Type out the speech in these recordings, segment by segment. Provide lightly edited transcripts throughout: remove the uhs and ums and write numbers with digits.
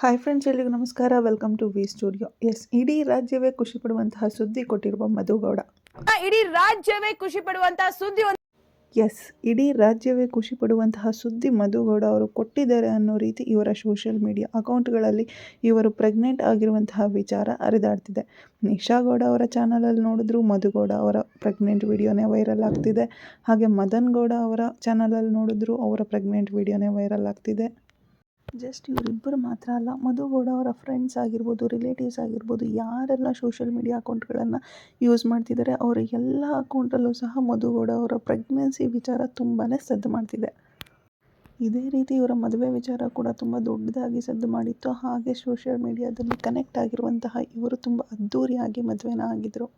Hi friends, ಎಲ್ಲಿಗೂ ನಮಸ್ಕಾರ. Welcome to V studio. ಇಡೀ ರಾಜ್ಯವೇ ಖುಷಿ ಪಡುವಂತಹ ಸುದ್ದಿ ಕೊಟ್ಟಿರುವ ಮಧುಗೌಡ. ಇಡೀ ರಾಜ್ಯವೇ ಖುಷಿ ಪಡುವಂತಹ ಸುದ್ದಿ. ಇಡೀ ರಾಜ್ಯವೇ ಖುಷಿ ಪಡುವಂತಹ ಸುದ್ದಿ ಮಧುಗೌಡ ಅವರು ಕೊಟ್ಟಿದ್ದಾರೆ ಅನ್ನೋ ರೀತಿ ಇವರ ಸೋಷಿಯಲ್ ಮೀಡಿಯಾ ಅಕೌಂಟ್ಗಳಲ್ಲಿ ಇವರು ಪ್ರೆಗ್ನೆಂಟ್ ಆಗಿರುವಂತಹ ವಿಚಾರ ಹರಿದಾಡ್ತಿದೆ. ನಿಶಾ ಗೌಡ ಅವರ ಚಾನಲಲ್ಲಿ ನೋಡಿದ್ರು ಮಧುಗೌಡ ಅವರ ಪ್ರೆಗ್ನೆಂಟ್ ವಿಡಿಯೋನೇ ವೈರಲ್ ಆಗ್ತಿದೆ. ಹಾಗೆ ಮದನ್ ಗೌಡ ಅವರ ಚಾನಲಲ್ಲಿ ನೋಡಿದ್ರು ಅವರ ಪ್ರೆಗ್ನೆಂಟ್ ವಿಡಿಯೋನೇ ವೈರಲ್ ಆಗ್ತಿದೆ. ಜಸ್ಟ್ ಇವರಿಬ್ಬರು ಮಾತ್ರ ಅಲ್ಲ, ಮಧುಗೌಡ ಅವರ ಫ್ರೆಂಡ್ಸ್ ಆಗಿರ್ಬೋದು, ರಿಲೇಟಿವ್ಸ್ ಆಗಿರ್ಬೋದು, ಯಾರೆಲ್ಲ ಸೋಷಿಯಲ್ ಮೀಡಿಯಾ ಅಕೌಂಟ್ಗಳನ್ನು ಯೂಸ್ ಮಾಡ್ತಿದ್ದಾರೆ ಅವರ ಎಲ್ಲ ಅಕೌಂಟಲ್ಲೂ ಸಹ ಮಧುಗೌಡ ಅವರ ಪ್ರೆಗ್ನೆನ್ಸಿ ವಿಚಾರ ತುಂಬಾ ಸದ್ದು ಮಾಡ್ತಿದೆ. ಇದೇ ರೀತಿ ಇವರ ಮದುವೆ ವಿಚಾರ ಕೂಡ ತುಂಬ ದೊಡ್ಡದಾಗಿ ಸದ್ದು ಮಾಡಿತ್ತು. ಹಾಗೆ ಸೋಷಿಯಲ್ ಮೀಡಿಯಾದಲ್ಲಿ ಕನೆಕ್ಟ್ ಆಗಿರುವಂತಹ ಇವರು ತುಂಬ ಅದ್ಧೂರಿಯಾಗಿ ಮದುವೆನ ಆಗಿದ್ದರು.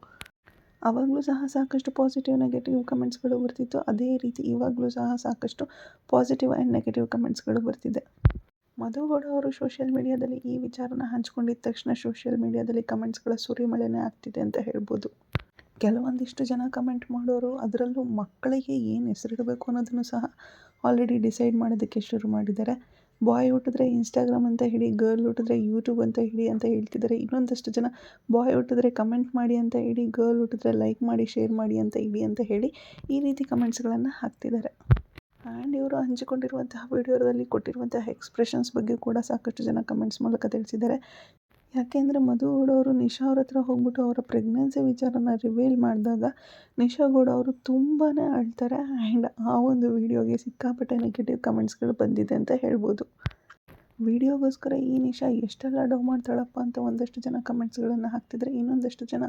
ಆವಾಗಲೂ ಸಹ ಸಾಕಷ್ಟು ಪಾಸಿಟಿವ್ ನೆಗೆಟಿವ್ ಕಮೆಂಟ್ಸ್ಗಳು ಬರ್ತಿತ್ತು. ಅದೇ ರೀತಿ ಇವಾಗಲೂ ಸಹ ಸಾಕಷ್ಟು ಪಾಸಿಟಿವ್ ಆ್ಯಂಡ್ ನೆಗೆಟಿವ್ ಕಮೆಂಟ್ಸ್ಗಳು ಬರ್ತಿದೆ. ಮಧುಗೌಡ ಅವರು ಸೋಷಿಯಲ್ ಮೀಡಿಯಾದಲ್ಲಿ ಈ ವಿಚಾರನ ಹಂಚ್ಕೊಂಡಿದ್ದ ತಕ್ಷಣ ಸೋಷಿಯಲ್ ಮೀಡಿಯಾದಲ್ಲಿ ಕಮೆಂಟ್ಸ್ಗಳ ಸುರಿಮಳೆನೇ ಆಗ್ತಿದೆ ಅಂತ ಹೇಳ್ಬೋದು. ಕೆಲವೊಂದಿಷ್ಟು ಜನ ಕಮೆಂಟ್ ಮಾಡೋರು ಅದರಲ್ಲೂ ಮಕ್ಕಳಿಗೆ ಏನು ಹೆಸರಿಡಬೇಕು ಅನ್ನೋದನ್ನು ಸಹ ಆಲ್ರೆಡಿ ಡಿಸೈಡ್ ಮಾಡೋದಕ್ಕೆ ಶುರು ಮಾಡಿದ್ದಾರೆ. ಬಾಯ್ ಹುಟ್ಟಿದ್ರೆ ಇನ್ಸ್ಟಾಗ್ರಾಮ್ ಅಂತ ಹೇಳಿ, ಗರ್ಲ್ ಹುಟ್ಟಿದ್ರೆ ಯೂಟ್ಯೂಬ್ ಅಂತ ಹೇಳಿ ಅಂತ ಹೇಳ್ತಿದ್ದಾರೆ. ಇನ್ನೊಂದಷ್ಟು ಜನ ಬಾಯ್ ಹುಟ್ಟಿದ್ರೆ ಕಮೆಂಟ್ ಮಾಡಿ ಅಂತ ಹೇಳಿ, ಗರ್ಲ್ ಹುಟ್ಟಿದ್ರೆ ಲೈಕ್ ಮಾಡಿ ಶೇರ್ ಮಾಡಿ ಅಂತ ಹೇಳಿ ಈ ರೀತಿ ಕಮೆಂಟ್ಸ್ಗಳನ್ನು ಹಾಕ್ತಿದ್ದಾರೆ. ಆ್ಯಂಡ್ ಇವರು ಹಂಚಿಕೊಂಡಿರುವಂತಹ ವಿಡಿಯೋದಲ್ಲಿ ಕೊಟ್ಟಿರುವಂತಹ ಎಕ್ಸ್ಪ್ರೆಷನ್ಸ್ ಬಗ್ಗೆ ಕೂಡ ಸಾಕಷ್ಟು ಜನ ಕಮೆಂಟ್ಸ್ ಮೂಲಕ ತಿಳಿಸಿದ್ದಾರೆ. ಯಾಕೆಂದರೆ ಮಧುಗೌಡ ಅವರು ನಿಶಾ ಅವ್ರ ಹತ್ರ ಹೋಗ್ಬಿಟ್ಟು ಅವರ ಪ್ರೆಗ್ನೆನ್ಸಿ ವಿಚಾರನ ರಿವೀಲ್ ಮಾಡಿದಾಗ ನಿಶಾ ಗೌಡ ಅವರು ತುಂಬಾ ಅಳ್ತಾರೆ. ಆ್ಯಂಡ್ ಆ ಒಂದು ವಿಡಿಯೋಗೆ ಸಿಕ್ಕಾಪಟ್ಟೆ ನೆಗೆಟಿವ್ ಕಮೆಂಟ್ಸ್ಗಳು ಬಂದಿದೆ ಅಂತ ಹೇಳ್ಬೋದು. ವಿಡಿಯೋಗೋಸ್ಕರ ಈ ನಿಶಾ ಎಷ್ಟೆಲ್ಲ ಡವ್ ಮಾಡ್ತಾಳಪ್ಪ ಅಂತ ಒಂದಷ್ಟು ಜನ ಕಮೆಂಟ್ಸ್ಗಳನ್ನು ಹಾಕ್ತಿದ್ರೆ, ಇನ್ನೊಂದಷ್ಟು ಜನ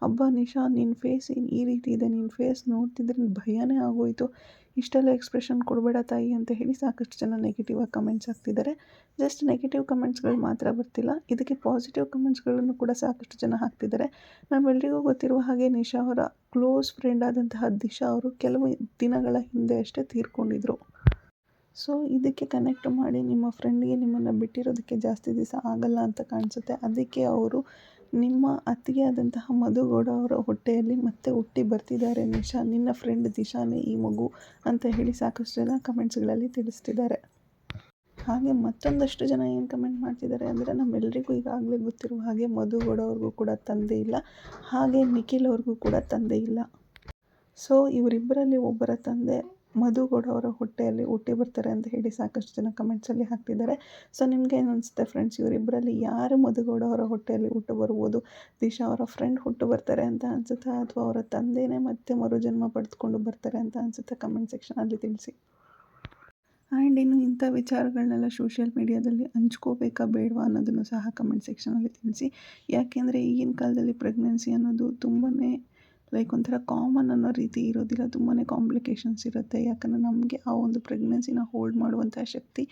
ಅಬ್ಬಾ ನಿಶಾ ನಿನ್ನ ಫೇಸ್ ಈ ರೀತಿ ಇದೆ, ನಿನ್ನ ಫೇಸ್ ನೋಡ್ತಿದ್ರೆ ಭಯನೇ ಆಗೋಯಿತು, ಇಷ್ಟೆಲ್ಲ ಎಕ್ಸ್ಪ್ರೆಷನ್ ಕೊಡಬೇಡ ತಾಯಿ ಅಂತ ಹೇಳಿ ಸಾಕಷ್ಟು ಜನ ನೆಗೆಟಿವ್ ಆಗಿ ಕಮೆಂಟ್ಸ್ ಹಾಕ್ತಿದ್ದಾರೆ. ಜಸ್ಟ್ ನೆಗೆಟಿವ್ ಕಮೆಂಟ್ಸ್ಗಳು ಮಾತ್ರ ಬರ್ತಿಲ್ಲ, ಇದಕ್ಕೆ ಪಾಸಿಟಿವ್ ಕಮೆಂಟ್ಸ್ಗಳನ್ನು ಕೂಡ ಸಾಕಷ್ಟು ಜನ ಹಾಕ್ತಿದ್ದಾರೆ. ನಮ್ಮೆಲ್ಲರಿಗೂ ಗೊತ್ತಿರುವ ಹಾಗೆ ನಿಶಾ ಅವರ ಕ್ಲೋಸ್ ಫ್ರೆಂಡ್ ಆದಂತಹ ದಿಶಾ ಅವರು ಕೆಲವು ದಿನಗಳ ಹಿಂದೆ ಅಷ್ಟೇ ತೀರ್ಕೊಂಡಿದ್ರು. ಸೊ ಇದಕ್ಕೆ ಕನೆಕ್ಟ್ ಮಾಡಿ ನಿಮ್ಮ ಫ್ರೆಂಡ್ಗೆ ನಿಮ್ಮನ್ನು ಬಿಟ್ಟಿರೋದಕ್ಕೆ ಜಾಸ್ತಿ ದಿವಸ ಆಗಲ್ಲ ಅಂತ ಕಾಣಿಸುತ್ತೆ. ಅದಕ್ಕೆ ಅವರು ನಿಮ್ಮ ಅತ್ತಿಗೆ ಆದಂತಹ ಮಧುಗೌಡ ಅವರ ಹೊಟ್ಟೆಯಲ್ಲಿ ಮತ್ತೆ ಹುಟ್ಟಿ ಬರ್ತಿದ್ದಾರೆ ನಿಶಾ, ನಿನ್ನ ಫ್ರೆಂಡ್ ದಿಶಾನೇ ಈ ಮಗು ಅಂತ ಹೇಳಿ ಸಾಕಷ್ಟು ಜನ ಕಮೆಂಟ್ಸ್ಗಳಲ್ಲಿ ತಿಳಿಸ್ತಿದ್ದಾರೆ. ಹಾಗೆ ಮತ್ತೊಂದಷ್ಟು ಜನ ಏನು ಕಮೆಂಟ್ ಮಾಡ್ತಿದ್ದಾರೆ ಅಂದರೆ, ನಮ್ಮೆಲ್ಲರಿಗೂ ಈಗಾಗಲೇ ಗೊತ್ತಿರುವ ಹಾಗೆ ಮಧುಗೌಡ ಅವ್ರಿಗೂ ಕೂಡ ತಂದೆ ಇಲ್ಲ, ಹಾಗೆ ನಿಖಿಲ್ ಅವ್ರಿಗೂ ಕೂಡ ತಂದೆ ಇಲ್ಲ. ಸೊ ಇವರಿಬ್ಬರಲ್ಲಿ ಒಬ್ಬರ ತಂದೆ ಮಧುಗೌಡ ಅವರ ಹೊಟ್ಟೆಯಲ್ಲಿ ಹುಟ್ಟಿ ಬರ್ತಾರೆ ಅಂತ ಹೇಳಿ ಸಾಕಷ್ಟು ಜನ ಕಮೆಂಟ್ಸಲ್ಲಿ ಹಾಕ್ತಿದ್ದಾರೆ. ಸೊ ನಿಮಗೆ ಏನು ಅನಿಸುತ್ತೆ ಫ್ರೆಂಡ್ಸ್, ಇವರಿಬ್ಬರಲ್ಲಿ ಯಾರು ಮಧುಗೌಡ ಅವರ ಹೊಟ್ಟೆಯಲ್ಲಿ ಹುಟ್ಟು ಬರ್ಬೋದು? ದಿಶಾ ಅವರ ಫ್ರೆಂಡ್ ಹುಟ್ಟು ಬರ್ತಾರೆ ಅಂತ ಅನಿಸುತ್ತಾ, ಅಥವಾ ಅವರ ತಂದೆಯೇ ಮತ್ತೆ ಮರುಜನ್ಮ ಪಡೆದುಕೊಂಡು ಬರ್ತಾರೆ ಅಂತ ಅನಿಸುತ್ತಾ? ಕಮೆಂಟ್ ಸೆಕ್ಷನಲ್ಲಿ ತಿಳಿಸಿ. ಆ್ಯಂಡ್ ಇನ್ನು ಇಂಥ ವಿಚಾರಗಳನ್ನೆಲ್ಲ ಸೋಷಿಯಲ್ ಮೀಡಿಯಾದಲ್ಲಿ ಹಂಚ್ಕೋಬೇಕಾ ಬೇಡವಾ ಅನ್ನೋದನ್ನು ಸಹ ಕಮೆಂಟ್ ಸೆಕ್ಷನಲ್ಲಿ ತಿಳಿಸಿ. ಯಾಕೆಂದರೆ ಈಗಿನ ಕಾಲದಲ್ಲಿ ಪ್ರೆಗ್ನೆನ್ಸಿ ಅನ್ನೋದು ತುಂಬಾ ಒಂಥರ ಕಾಮನ್ ಅನ್ನೋ ರೀತಿ ಇರೋದಿಲ್ಲ, ತುಂಬಾ ಕಾಂಪ್ಲಿಕೇಶನ್ಸ್ ಇರುತ್ತೆ. ಯಾಕಂದರೆ ನಮಗೆ ಆ ಒಂದು ಪ್ರೆಗ್ನೆನ್ಸಿನ ಹೋಲ್ಡ್ ಮಾಡುವಂಥ ಶಕ್ತಿ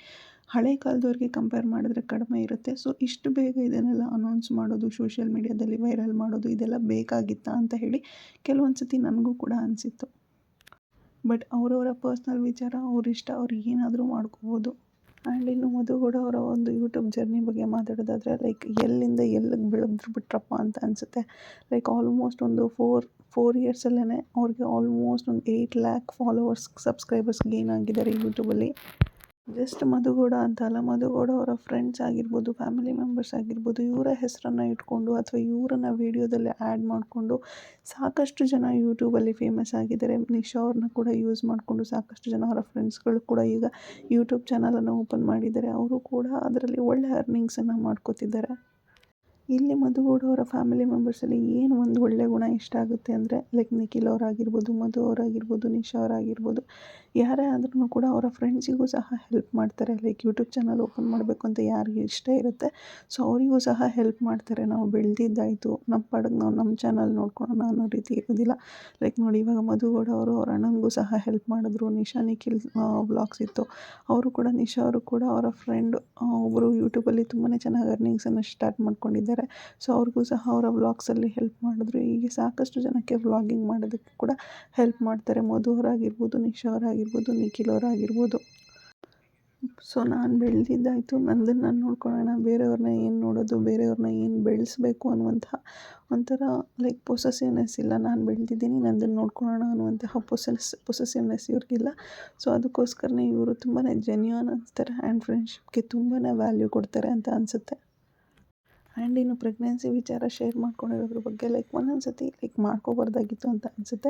ಹಳೆ ಕಾಲದವ್ರಿಗೆ ಕಂಪೇರ್ ಮಾಡಿದ್ರೆ ಕಡಿಮೆ ಇರುತ್ತೆ. ಸೊ ಇಷ್ಟು ಬೇಗ ಇದನ್ನೆಲ್ಲ ಅನೌನ್ಸ್ ಮಾಡೋದು, ಸೋಷಿಯಲ್ ಮೀಡಿಯಾದಲ್ಲಿ ವೈರಲ್ ಮಾಡೋದು, ಇದೆಲ್ಲ ಬೇಕಾಗಿತ್ತಾ ಅಂತ ಹೇಳಿ ಕೆಲವೊಂದು ಸತಿ ನನಗೂ ಕೂಡ ಅನಿಸಿತ್ತು. ಬಟ್ ಅವರವರ ಪರ್ಸ್ನಲ್ ವಿಚಾರ, ಅವರಿಷ್ಟ, ಅವ್ರು ಏನಾದರೂ ಮಾಡ್ಕೋಬೋದು. ಆ್ಯಂಡ್ ಇನ್ನು ಮಧುಗೌಡ ಅವರ ಒಂದು ಯೂಟ್ಯೂಬ್ ಜರ್ನಿ ಬಗ್ಗೆ ಮಾತಾಡೋದಾದರೆ, ಎಲ್ಲಿಂದ ಎಲ್ಲಿಗೆ ಬೆಳೆದ್ರು ಬಿಟ್ರಪ್ಪ ಅಂತ ಅನಿಸುತ್ತೆ. ಆಲ್ಮೋಸ್ಟ್ ಒಂದು ಫೋರ್ ಇಯರ್ಸಲ್ಲೇ ಅವ್ರಿಗೆ ಆಲ್ಮೋಸ್ಟ್ ಒಂದು 8 lakh ಫಾಲೋವರ್ಸ್, ಸಬ್ಸ್ಕ್ರೈಬರ್ಸ್ ಗೇನ್ ಆಗಿದ್ದಾರೆ ಯೂಟ್ಯೂಬಲ್ಲಿ. ಜಸ್ಟ್ ಮಧುಗೌಡ ಅಂತ ಅಲ್ಲ, ಮಧುಗೌಡ ಅವರ ಫ್ರೆಂಡ್ಸ್ ಆಗಿರ್ಬೋದು, ಫ್ಯಾಮಿಲಿ ಮೆಂಬರ್ಸ್ ಆಗಿರ್ಬೋದು, ಇವರ ಹೆಸರನ್ನು ಇಟ್ಕೊಂಡು ಅಥವಾ ಇವರನ್ನ ವೀಡಿಯೋದಲ್ಲಿ ಆ್ಯಡ್ ಮಾಡಿಕೊಂಡು ಸಾಕಷ್ಟು ಜನ ಯೂಟ್ಯೂಬಲ್ಲಿ ಫೇಮಸ್ ಆಗಿದ್ದಾರೆ. ನಿಶಾ ಅವ್ರನ್ನ ಕೂಡ ಯೂಸ್ ಮಾಡಿಕೊಂಡು ಸಾಕಷ್ಟು ಜನ ಅವರ ಫ್ರೆಂಡ್ಸ್ಗಳು ಕೂಡ ಈಗ ಯೂಟ್ಯೂಬ್ ಚಾನಲನ್ನು ಓಪನ್ ಮಾಡಿದ್ದಾರೆ. ಅವರು ಕೂಡ ಅದರಲ್ಲಿ ಒಳ್ಳೆ ಅರ್ನಿಂಗ್ಸನ್ನು ಮಾಡ್ಕೋತಿದ್ದಾರೆ. ಇಲ್ಲಿ ಮಧುಗೌಡ ಅವರ ಫ್ಯಾಮಿಲಿ ಮೆಂಬರ್ಸಲ್ಲಿ ಏನು ಒಂದು ಒಳ್ಳೆಯ ಗುಣ ಇಷ್ಟ ಆಗುತ್ತೆ ಅಂದರೆ, ನಿಖಿಲ್ ಅವರಾಗಿರ್ಬೋದು, ಮಧು ಅವರಾಗಿರ್ಬೋದು, ನಿಶಾ ಅವರಾಗಿರ್ಬೋದು, ಯಾರೇ ಆದ್ರೂ ಕೂಡ ಅವರ ಫ್ರೆಂಡ್ಸಿಗೂ ಸಹ ಹೆಲ್ಪ್ ಮಾಡ್ತಾರೆ. ಯೂಟ್ಯೂಬ್ ಚಾನಲ್ ಓಪನ್ ಮಾಡಬೇಕು ಅಂತ ಯಾರಿಗೆ ಇಷ್ಟ ಇರುತ್ತೆ, ಸೊ ಅವರಿಗೂ ಸಹ ಹೆಲ್ಪ್ ಮಾಡ್ತಾರೆ. ನಾವು ಬೆಳೆದಿದ್ದಾಯಿತು, ನಮ್ಮ ಪಾಡಿಗೆ ನಾವು ನಮ್ಮ ಚಾನಲ್ ನೋಡ್ಕೊಳ್ಳೋಣ ಅನ್ನೋ ರೀತಿ ಇರೋದಿಲ್ಲ. ನೋಡಿ ಇವಾಗ ಮಧುಗೌಡ ಅವರು ಅವ್ರ ಅಣ್ಣನಿಗೂ ಸಹ ಹೆಲ್ಪ್ ಮಾಡಿದ್ರು. ನಿಖಿಲ್ ವ್ಲಾಗ್ಸ್ ಇತ್ತು, ಅವರು ಕೂಡ ನಿಶಾ ಅವರು ಕೂಡ ಅವರ ಫ್ರೆಂಡ್ ಒಬ್ಬರು ಯೂಟ್ಯೂಬಲ್ಲಿ ತುಂಬಾ ಚೆನ್ನಾಗಿ ಅರ್ನಿಂಗ್ಸನ್ನು ಸ್ಟಾರ್ಟ್ ಮಾಡ್ಕೊಂಡಿದ್ದಾರೆ. ಸೊ ಅವ್ರಿಗೂ ಸಹ ಅವರ ವ್ಲಾಗ್ಸಲ್ಲಿ ಹೆಲ್ಪ್ ಮಾಡಿದ್ರು. ಹೀಗೆ ಸಾಕಷ್ಟು ಜನಕ್ಕೆ ವ್ಲಾಗಿಂಗ್ ಮಾಡೋದಕ್ಕೆ ಕೂಡ ಹೆಲ್ಪ್ ಮಾಡ್ತಾರೆ. ಮಧು ಅವರಾಗಿರ್ಬೋದು, ನಿಶಾ ಅವರಾಗಿರ್ಬೋದು, ನಿಖಿಲ್ ಅವರಾಗಿರ್ಬೋದು. ಸೊ ನಾನು ಬೆಳೆದಿದ್ದಾಯಿತು, ನಂದನ್ನು ನಾನು ನೋಡ್ಕೊಳ್ಳೋಣ, ಬೇರೆಯವ್ರನ್ನ ಏನು ನೋಡೋದು, ಬೇರೆಯವ್ರನ್ನ ಏನು ಬೆಳೆಸಬೇಕು ಅನ್ನುವಂತಹ ಒಂಥರ ಲೈಕ್ ಪೊಸೆಸಿವ್ನೆಸ್ ಇಲ್ಲ. ನಾನು ಬೆಳೆದಿದ್ದೀನಿ, ನಂದನ್ನು ನೋಡ್ಕೊಳ್ಳೋಣ ಅನ್ನುವಂತಹ ಪೊಸೆಸಿವ್ನೆಸ್ ಇವ್ರಿಗಿಲ್ಲ. ಸೊ ಅದಕ್ಕೋಸ್ಕರನೇ ಇವರು ತುಂಬಾ ಜೆನ್ಯೂನ್ ಅನಿಸ್ತಾರೆ ಆ್ಯಂಡ್ ಫ್ರೆಂಡ್ಶಿಪ್ಗೆ ತುಂಬಾ ವ್ಯಾಲ್ಯೂ ಕೊಡ್ತಾರೆ ಅಂತ ಅನಿಸುತ್ತೆ. ಆ್ಯಂಡ್ ಇನ್ನು ಪ್ರೆಗ್ನೆನ್ಸಿ ವಿಚಾರ ಶೇರ್ ಮಾಡ್ಕೊಂಡಿರೋದ್ರ ಬಗ್ಗೆ ಲೈಕ್ ಒಂದೊಂದು ಸತಿ ಲೈಕ್ ಮಾಡ್ಕೋಬಾರ್ದಾಗಿತ್ತು ಅಂತ ಅನಿಸುತ್ತೆ.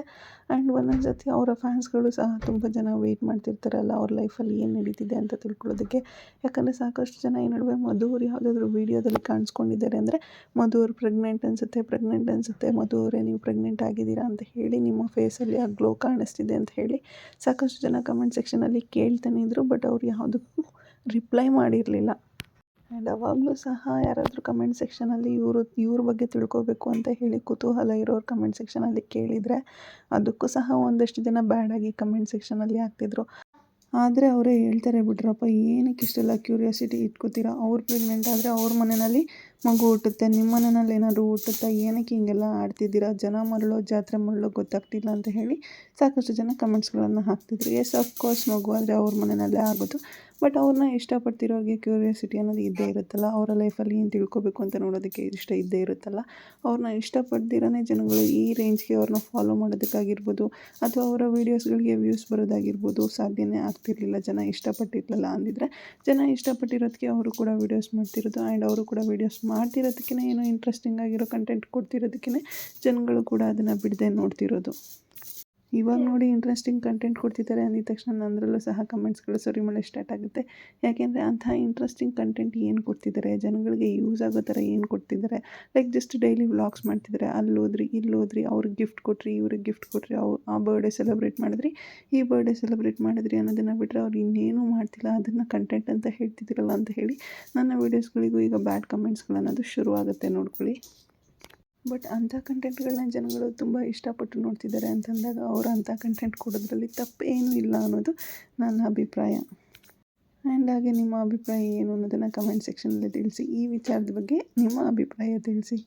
ಆ್ಯಂಡ್ ಒಂದೊಂದು ಸತಿ ಅವರ ಫ್ಯಾನ್ಸ್ಗಳು ಸಹ ತುಂಬ ಜನ ವೆಯ್ಟ್ ಮಾಡ್ತಿರ್ತಾರಲ್ಲ ಅವ್ರ ಲೈಫಲ್ಲಿ ಏನು ನಡೀತಿದೆ ಅಂತ ತಿಳ್ಕೊಳ್ಳೋದಕ್ಕೆ. ಯಾಕಂದರೆ ಸಾಕಷ್ಟು ಜನ ಈ ನಡುವೆ ಮಧು ಅವ್ರು ಯಾವುದಾದ್ರೂ ವೀಡಿಯೋದಲ್ಲಿ ಕಾಣಿಸ್ಕೊಂಡಿದ್ದಾರೆ ಅಂದರೆ ಮಧು ಅವ್ರು ಪ್ರೆಗ್ನೆಂಟ್ ಅನಿಸುತ್ತೆ, ಮಧು ಅವರೇ ನೀವು ಪ್ರೆಗ್ನೆಂಟ್ ಆಗಿದ್ದೀರಾ ಅಂತ ಹೇಳಿ, ನಿಮ್ಮ ಫೇಸಲ್ಲಿ ಆ ಗ್ಲೋ ಕಾಣಿಸ್ತಿದೆ ಅಂತ ಹೇಳಿ ಸಾಕಷ್ಟು ಜನ ಕಮೆಂಟ್ ಸೆಕ್ಷನಲ್ಲಿ ಕೇಳ್ತಾನೆ ಇದ್ದರು. ಬಟ್ ಅವ್ರು ಯಾವುದಕ್ಕೂ ರಿಪ್ಲೈ ಮಾಡಿರಲಿಲ್ಲ. ಆ್ಯಂಡ್ ಅವಾಗಲೂ ಸಹ ಯಾರಾದರೂ ಕಮೆಂಟ್ ಸೆಕ್ಷನಲ್ಲಿ ಇವ್ರ ಬಗ್ಗೆ ತಿಳ್ಕೊಬೇಕು ಅಂತ ಹೇಳಿ ಕುತೂಹಲ ಇರೋರು ಕಮೆಂಟ್ ಸೆಕ್ಷನಲ್ಲಿ ಕೇಳಿದರೆ ಅದಕ್ಕೂ ಸಹ ಒಂದಷ್ಟು ಜನ ಬ್ಯಾಡಾಗಿ ಕಮೆಂಟ್ ಸೆಕ್ಷನಲ್ಲಿ ಹಾಕ್ತಿದ್ರು. ಆದರೆ ಅವರೇ ಹೇಳ್ತಾರೆ, ಬಿಡ್ರಪ್ಪ ಏನಕ್ಕೆ ಇಷ್ಟೆಲ್ಲ ಕ್ಯೂರಿಯಾಸಿಟಿ ಇಟ್ಕೋತೀರಾ, ಅವ್ರು ಪ್ರೆಗ್ನೆಂಟ್ ಆದರೆ ಅವ್ರ ಮನೆಯಲ್ಲಿ ಮಗು ಹುಟ್ಟುತ್ತೆ, ನಿಮ್ಮ ಮನೆಯಲ್ಲಿ ಏನಾದರೂ ಹುಟ್ಟುತ್ತಾ, ಏನಕ್ಕೆ ಹಿಂಗೆಲ್ಲ ಆಡ್ತಿದ್ದೀರಾ, ಜನ ಮರಳೋ ಜಾತ್ರೆ ಮರಳೋ ಗೊತ್ತಾಗ್ತಿಲ್ಲ ಅಂತ ಹೇಳಿ ಸಾಕಷ್ಟು ಜನ ಕಮೆಂಟ್ಸ್ಗಳನ್ನು ಹಾಕ್ತಿದ್ರು. ಎಸ್ ಅಫ್ಕೋರ್ಸ್ ಮಗು ಆದರೆ ಅವ್ರ ಮನೆಯಲ್ಲೇ ಆಗೋದು. ಬಟ್ ಅವ್ರನ್ನ ಇಷ್ಟಪಡ್ತಿರೋರಿಗೆ ಕ್ಯೂರಿಯಾಸಿಟಿ ಅನ್ನೋದು ಇದ್ದೇ ಇರುತ್ತಲ್ಲ, ಅವರ ಲೈಫಲ್ಲಿ ಏನು ತಿಳ್ಕೊಬೇಕು ಅಂತ ನೋಡೋದಕ್ಕೆ ಇಷ್ಟ ಇದ್ದೇ ಇರುತ್ತಲ್ಲ. ಅವ್ರನ್ನ ಇಷ್ಟಪಡ್ದಿರೇ ಜನಗಳು ಈ ರೇಂಜ್ಗೆ ಅವ್ರನ್ನ ಫಾಲೋ ಮಾಡೋದಕ್ಕಾಗಿರ್ಬೋದು ಅಥವಾ ಅವರ ವೀಡಿಯೋಸ್ಗಳಿಗೆ ವ್ಯೂಸ್ ಬರೋದಾಗಿರ್ಬೋದು ಸಾಧ್ಯನೇ ಆಗ್ತಿರ್ಲಿಲ್ಲ. ಜನ ಇಷ್ಟಪಟ್ಟಿರಲಿಲ್ಲ ಅಂದಿದ್ರೆ, ಜನ ಇಷ್ಟಪಟ್ಟಿರೋದಕ್ಕೆ ಅವರು ಕೂಡ ವೀಡಿಯೋಸ್ ಮಾಡ್ತಿರೋದು. ಆ್ಯಂಡ್ ಅವರು ಕೂಡ ವೀಡಿಯೋಸ್ ಮಾಡ್ತಿರೋದಕ್ಕೇ ಏನೋ ಇಂಟ್ರೆಸ್ಟಿಂಗ್ ಆಗಿರೋ ಕಂಟೆಂಟ್ ಕೊಡ್ತಿರೋದಕ್ಕೇ ಜನಗಳು ಕೂಡ ಅದನ್ನು ಬಿಡದೆ ನೋಡ್ತಿರೋದು. ಇವಾಗ ನೋಡಿ ಇಂಟ್ರೆಸ್ಟಿಂಗ್ ಕಂಟೆಂಟ್ ಕೊಡ್ತಿದ್ದಾರೆ ಅಂದಿದ ತಕ್ಷಣ ನನ್ನದ್ರಲ್ಲೂ ಸಹ ಕಮೆಂಟ್ಸ್ಗಳು ಸುರಿಮಳೆ ಸ್ಟಾರ್ಟ್ ಆಗುತ್ತೆ. ಯಾಕೆಂದರೆ ಅಂಥ ಇಂಟ್ರೆಸ್ಟಿಂಗ್ ಕಂಟೆಂಟ್ ಏನು ಕೊಡ್ತಿದ್ದಾರೆ, ಜನಗಳಿಗೆ ಯೂಸ್ ಆಗೋ ಥರ ಏನು ಕೊಡ್ತಿದ್ದಾರೆ. ಲೈಕ್ ಜಸ್ಟ್ ಡೈಲಿ ವ್ಲಾಗ್ಸ್ ಮಾಡ್ತಿದ್ದಾರೆ, ಅಲ್ಲೋದ್ರಿ ಇಲ್ಲೋದ್ರಿ, ಅವ್ರಿಗೆ ಗಿಫ್ಟ್ ಕೊಟ್ರಿ, ಇವ್ರಿಗೆ ಗಿಫ್ಟ್ ಕೊಟ್ರಿ, ಆ ಬರ್ಡೇ ಸೆಲೆಬ್ರೇಟ್ ಮಾಡಿದ್ರಿ, ಈ ಬರ್ಡೇ ಸೆಲೆಬ್ರೇಟ್ ಮಾಡಿದ್ರಿ ಅನ್ನೋದನ್ನು ಬಿಟ್ಟರೆ ಅವ್ರು ಇನ್ನೇನೂ ಮಾಡ್ತಿಲ್ಲ. ಅದನ್ನು ಕಂಟೆಂಟ್ ಅಂತ ಹೇಳ್ತಿದ್ದೀರಲ್ಲ ಅಂತ ಹೇಳಿ ನನ್ನ ವೀಡಿಯೋಸ್ಗಳಿಗೂ ಈಗ ಬ್ಯಾಡ್ ಕಮೆಂಟ್ಸ್ಗಳನ್ನೋದು ಶುರುವಾಗುತ್ತೆ ನೋಡ್ಕೊಳ್ಳಿ. ಬಟ್ ಅಂಥ ಕಂಟೆಂಟ್ಗಳನ್ನ ಜನಗಳು ತುಂಬ ಇಷ್ಟಪಟ್ಟು ನೋಡ್ತಿದ್ದಾರೆ ಅಂತಂದಾಗ ಅವರು ಅಂಥ ಕಂಟೆಂಟ್ ಕೊಡೋದ್ರಲ್ಲಿ ತಪ್ಪೇನೂ ಇಲ್ಲ ಅನ್ನೋದು ನನ್ನ ಅಭಿಪ್ರಾಯ. ಆ್ಯಂಡ್ ಹಾಗೆ ನಿಮ್ಮ ಅಭಿಪ್ರಾಯ ಏನು ಅನ್ನೋದನ್ನು ಕಮೆಂಟ್ ಸೆಕ್ಷನಲ್ಲಿ ತಿಳಿಸಿ. ಈ ವಿಚಾರದ ಬಗ್ಗೆ ನಿಮ್ಮ ಅಭಿಪ್ರಾಯ ತಿಳಿಸಿ.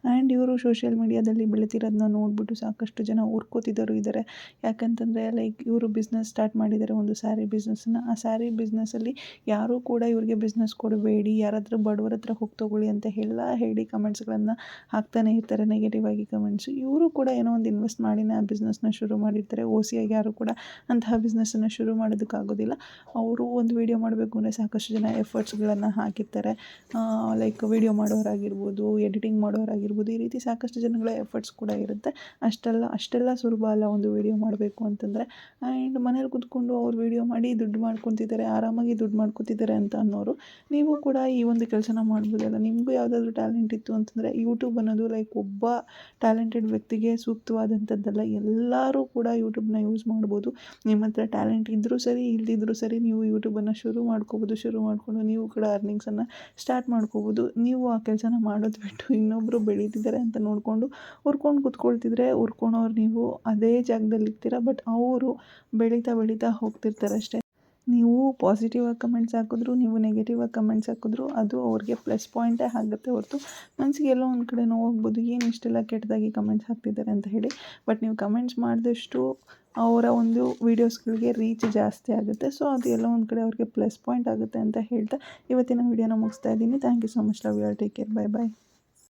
ಆ್ಯಂಡ್ ಇವರು ಸೋಷಿಯಲ್ ಮೀಡಿಯಾದಲ್ಲಿ ಬೆಳೀತಿರೋದನ್ನ ನೋಡಿಬಿಟ್ಟು ಸಾಕಷ್ಟು ಜನ ಉರ್ಕೋತಿದ್ದವರು ಇದ್ದಾರೆ. ಯಾಕಂತಂದರೆ ಲೈಕ್ ಇವರು ಬಿಸ್ನೆಸ್ ಸ್ಟಾರ್ಟ್ ಮಾಡಿದ್ದಾರೆ, ಒಂದು ಸ್ಯಾರಿ ಬಿಸ್ನೆಸ್ಸನ್ನು. ಆ ಸ್ಯಾರಿ ಬಿಸ್ನೆಸ್ಸಲ್ಲಿ ಯಾರೂ ಕೂಡ ಇವ್ರಿಗೆ ಬಿಸ್ನೆಸ್ ಕೊಡಬೇಡಿ, ಯಾರಾದರೂ ಬಡವರ ಹತ್ರ ಹೋಗಿ ತೊಗೊಳ್ಳಿ ಅಂತ ಹೇಳಿ ಕಮೆಂಟ್ಸ್ಗಳನ್ನು ಹಾಕ್ತಾನೆ ಇರ್ತಾರೆ, ನೆಗೆಟಿವ್ ಆಗಿ ಕಮೆಂಟ್ಸು. ಇವರು ಕೂಡ ಏನೋ ಒಂದು ಇನ್ವೆಸ್ಟ್ ಮಾಡಿನೇ ಆ ಬಿಸ್ನೆಸ್ನ ಶುರು ಮಾಡಿರ್ತಾರೆ. ಓಸಿಯಾಗಿ ಯಾರು ಕೂಡ ಅಂತಹ ಬಿಸ್ನೆಸ್ಸನ್ನು ಶುರು ಮಾಡೋದಕ್ಕಾಗೋದಿಲ್ಲ. ಅವರು ಒಂದು ವೀಡಿಯೋ ಮಾಡಬೇಕು ಅಂದರೆ ಸಾಕಷ್ಟು ಜನ ಎಫರ್ಟ್ಸ್ಗಳನ್ನು ಹಾಕಿರ್ತಾರೆ. ಲೈಕ್ ವೀಡಿಯೋ ಮಾಡೋರಾಗಿರ್ಬೋದು, ಎಡಿಟಿಂಗ್ ಮಾಡೋರಾಗಿರ್ಬೋದು, ಈ ರೀತಿ ಸಾಕಷ್ಟು ಜನಗಳ ಎಫರ್ಟ್ಸ್ ಕೂಡ ಇರುತ್ತೆ. ಅಷ್ಟೆಲ್ಲ ಸುಲಭ ಅಲ್ಲ ಒಂದು ವೀಡಿಯೋ ಮಾಡಬೇಕು ಅಂತಂದರೆ. ಆ್ಯಂಡ್ ಮನೇಲಿ ಕೂತ್ಕೊಂಡು ಅವ್ರು ವೀಡಿಯೋ ಮಾಡಿ ದುಡ್ಡು ಮಾಡ್ಕೊತಿದ್ದಾರೆ, ಆರಾಮಾಗಿ ದುಡ್ಡು ಮಾಡ್ಕೊತಿದ್ದಾರೆ ಅಂತ ಅನ್ನೋರು ನೀವು ಕೂಡ ಈ ಒಂದು ಕೆಲಸನ ಮಾಡ್ಬೋದಲ್ಲ. ನಿಮಗೂ ಯಾವುದಾದ್ರೂ ಟ್ಯಾಲೆಂಟ್ ಇತ್ತು ಅಂತಂದರೆ ಯೂಟ್ಯೂಬ್ ಅನ್ನೋದು ಲೈಕ್ ಒಬ್ಬ ಟ್ಯಾಲೆಂಟೆಡ್ ವ್ಯಕ್ತಿಗೆ ಸೂಕ್ತವಾದಂಥದ್ದಲ್ಲ. ಎಲ್ಲರೂ ಕೂಡ ಯೂಟ್ಯೂಬ್ನ ಯೂಸ್ ಮಾಡ್ಬೋದು. ನಿಮ್ಮ ಹತ್ರ ಟ್ಯಾಲೆಂಟ್ ಇದ್ದರೂ ಸರಿ ಇಲ್ಲದಿದ್ದರೂ ಸರಿ ನೀವು ಯೂಟ್ಯೂಬನ್ನು ಶುರು ಮಾಡಿಕೊಂಡು ನೀವು ಕೂಡ ಅರ್ನಿಂಗ್ಸನ್ನು ಸ್ಟಾರ್ಟ್ ಮಾಡ್ಕೋಬೋದು. ನೀವು ಆ ಕೆಲಸನ ಮಾಡೋದು ಬಿಟ್ಟು ಇನ್ನೊಬ್ಬರು ಬೆಳೀತಿದ್ದಾರೆ ಅಂತ ನೋಡಿಕೊಂಡು ಕೂತ್ಕೊಳ್ತಿದ್ರೆ ಉರ್ಕೊಳೋರು ನೀವು ಅದೇ ಜಾಗದಲ್ಲಿ ಇರ್ತೀರ. ಬಟ್ ಅವರು ಬೆಳೀತಾ ಹೋಗ್ತಿರ್ತಾರೆ ಅಷ್ಟೇ. ನೀವು ಪಾಸಿಟಿವ್ ಆಗಿ ಕಮೆಂಟ್ಸ್ ಹಾಕಿದ್ರು, ನೀವು ನೆಗೆಟಿವ್ ಆಗಿ ಕಮೆಂಟ್ಸ್ ಹಾಕಿದ್ರು ಅದು ಅವ್ರಿಗೆ ಪ್ಲಸ್ ಪಾಯಿಂಟೇ ಆಗುತ್ತೆ ಹೊರತು ಮನಸ್ಸಿಗೆ ಎಲ್ಲೋ ಒಂದು ಕಡೆ ನೋವಾಗ್ಬೋದು, ಏನು ಇಷ್ಟೆಲ್ಲ ಕೆಟ್ಟದಾಗಿ ಕಮೆಂಟ್ಸ್ ಹಾಕ್ತಿದ್ದಾರೆ ಅಂತ ಹೇಳಿ. ಬಟ್ ನೀವು ಕಮೆಂಟ್ಸ್ ಮಾಡಿದಷ್ಟು ಅವರ ಒಂದು ವೀಡಿಯೋಸ್ಗಳಿಗೆ ರೀಚ್ ಜಾಸ್ತಿ ಆಗುತ್ತೆ. ಸೊ ಅದು ಎಲ್ಲೋ ಒಂದು ಕಡೆ ಅವ್ರಿಗೆ ಪ್ಲಸ್ ಪಾಯಿಂಟ್ ಆಗುತ್ತೆ ಅಂತ ಹೇಳ್ತಾ ಇವತ್ತಿನ ವೀಡಿಯೋನ ಮುಗಿಸ್ತಾ ಇದ್ದೀನಿ. Thank you so much. Love you all. Take care. By.